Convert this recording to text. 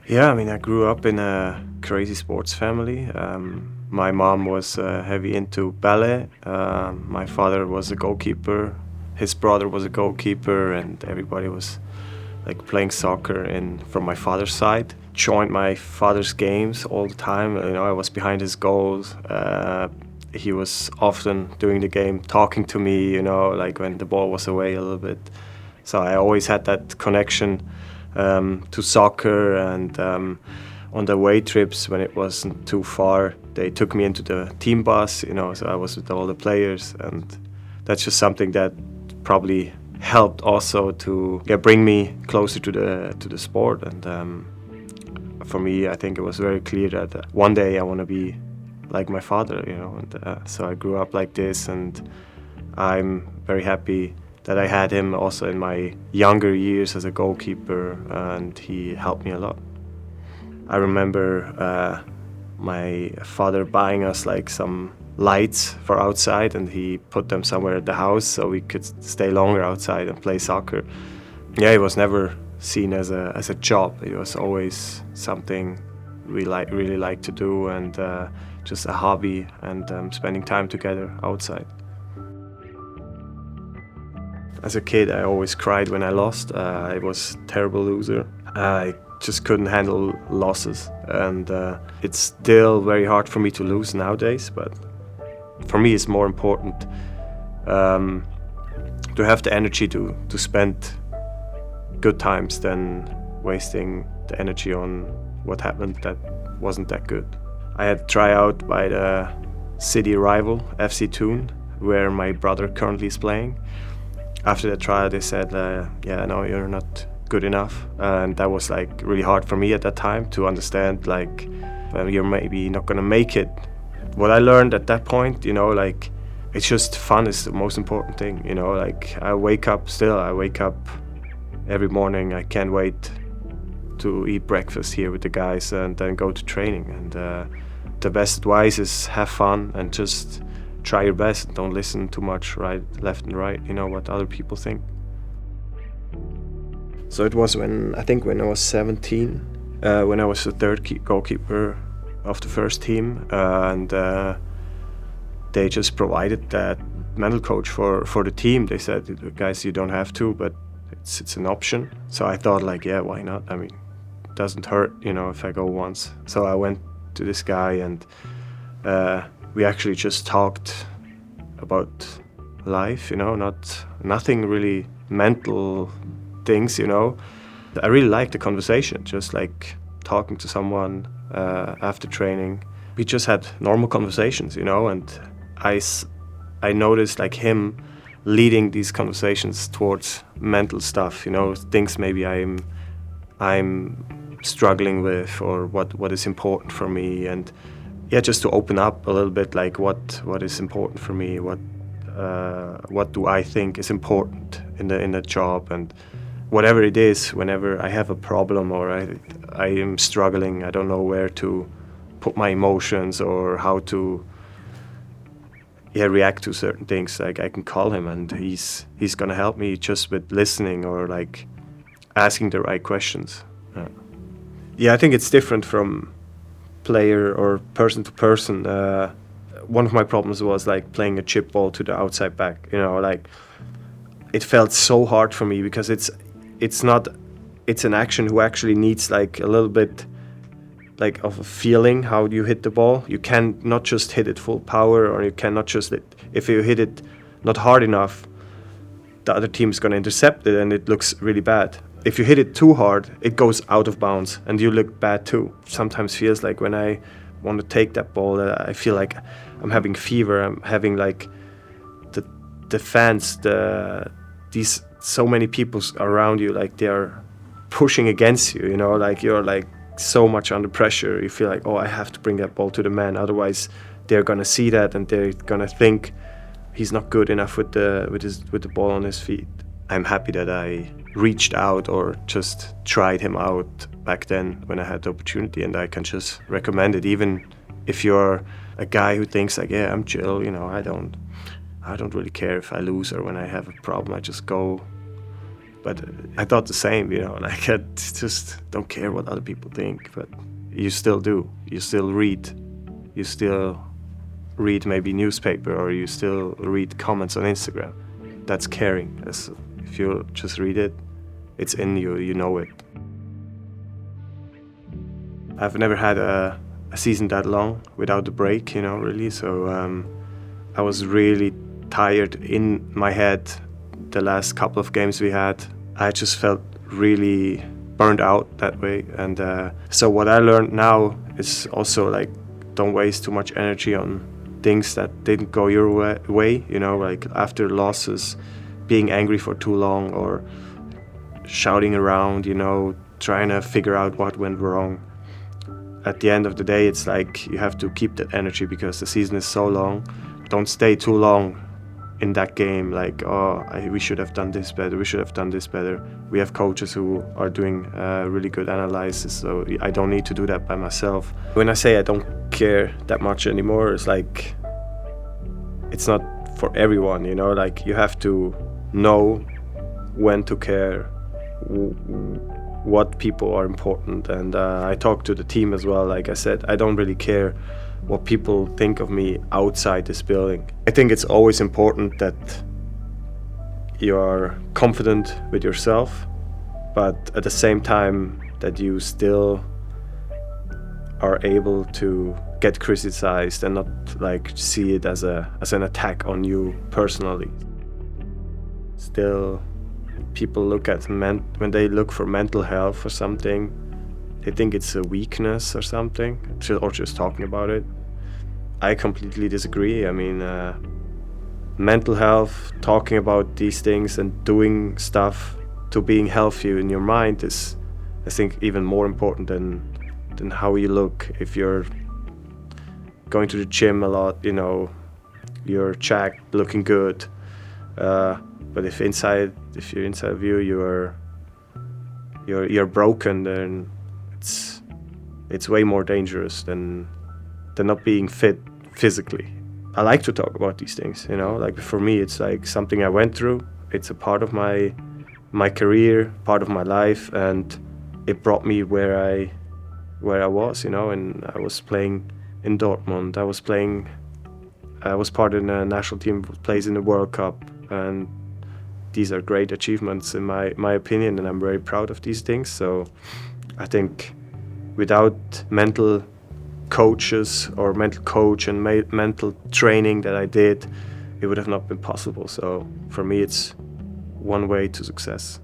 Yeah, I mean, I grew up in a crazy sports family. My mom was heavy into ballet. My father was a goalkeeper. His brother was a goalkeeper, and everybody was like playing soccer. And from my father's side, joined my father's games all the time. You know, I was behind his goals. He was often during the game talking to me. You know, like when the ball was away a little bit. So I always had that connection to soccer, and on the away trips when it wasn't too far, they took me into the team bus, you know, so I was with all the players, and that's just something that probably helped also to bring me closer to the sport. And for me, I think it was very clear that one day I want to be like my father, you know, and so I grew up like this, and I'm very happy that I had him also in my younger years as a goalkeeper, and he helped me a lot. I remember my father buying us like some lights for outside, and he put them somewhere at the house so we could stay longer outside and play soccer. Yeah, it was never seen as a job. It was always something we really like to do, and just a hobby, and spending time together outside. As a kid, I always cried when I lost. I was a terrible loser. I just couldn't handle losses, and it's still very hard for me to lose nowadays. But for me, it's more important to have the energy to spend good times than wasting the energy on what happened that wasn't that good. I had a tryout by the city rival FC Thun, where my brother currently is playing. After the trial, they said, yeah, no, you're not good enough. And that was like really hard for me at that time to understand, like, well, you're maybe not gonna make it. What I learned at that point, you know, like, it's just fun is the most important thing, you know, like I wake up every morning. I can't wait to eat breakfast here with the guys and then go to training. And the best advice is have fun and just try your best. Don't listen too much left and right, you know, what other people think. So it was when I was 17, when I was the third goalkeeper of the first team, and they just provided that mental coach for the team. They said, guys, you don't have to, but it's an option. So I thought, like, yeah, why not? I mean, it doesn't hurt, you know, if I go once. So I went to this guy, and we actually just talked about life, you know, nothing really mental things, you know. I really liked the conversation, just like talking to someone after training. We just had normal conversations, you know, and I noticed like him leading these conversations towards mental stuff, you know, things maybe I'm struggling with, or what is important for me, and yeah, just to open up a little bit, like what is important for me, what do I think is important in the job, and whatever it is. Whenever I have a problem or I am struggling, I don't know where to put my emotions or how to react to certain things. Like I can call him, and he's gonna help me just with listening or like asking the right questions. Yeah, I think it's different from player or person to person. One of my problems was like playing a chip ball to the outside back. You know, like it felt so hard for me because it's an action who actually needs like a little bit like of a feeling how you hit the ball. You can not just hit it full power, or you cannot just if you hit it not hard enough, the other team is going to intercept it and it looks really bad. If you hit it too hard, it goes out of bounds and you look bad too. Sometimes feels like when I want to take that ball, I feel like I'm having fever. I'm having like the fans, these so many people around you, like they are pushing against you, you know, like you're like so much under pressure. You feel like, oh, I have to bring that ball to the man, otherwise they're gonna see that and they're gonna think he's not good enough with the ball on his feet. I'm happy that I reached out or just tried him out back then when I had the opportunity, and I can just recommend it. Even if you're a guy who thinks like, yeah, I'm chill, you know, I don't really care if I lose or when I have a problem. I just go But I thought the same, like I just don't care what other people think, but you still do. You still read. You still read maybe newspaper, or you still read comments on Instagram. That's caring. If you just read it, it's in you, you know it. I've never had a season that long without a break, really. So I was really tired in my head the last couple of games we had. I just felt really burned out that way. And so what I learned now is also like, don't waste too much energy on things that didn't go your way, like after losses, being angry for too long or shouting around, trying to figure out what went wrong. At the end of the day, it's like you have to keep that energy because the season is so long. Don't stay too long in that game, like, we should have done this better, we should have done this better. We have coaches who are doing really good analysis, so I don't need to do that by myself. When I say I don't care that much anymore, it's like, it's not for everyone, like you have to know when to care, what people are important. And I talk to the team as well. Like I said, I don't really care what people think of me outside this building. I think it's always important that you are confident with yourself, but at the same time that you still are able to get criticized and not like see it as an attack on you personally. Still, people look at when they look for mental health or something, they think it's a weakness or something, or just talking about it. I completely disagree. I mean, mental health, talking about these things and doing stuff to being healthy in your mind is, I think, even more important than how you look. If you're going to the gym a lot, you're jacked, looking good. But if you're inside of you, you're broken, then it's way more dangerous than not being fit physically. I like to talk about these things, like for me, it's like something I went through. It's a part of my career, part of my life, and it brought me where I was, and I was playing in Dortmund. I was part of the national team who plays in the World Cup, and these are great achievements in my opinion, and I'm very proud of these things. So I think without mental coaches or mental coach and mental training that I did, it would have not been possible. So for me, it's one way to success.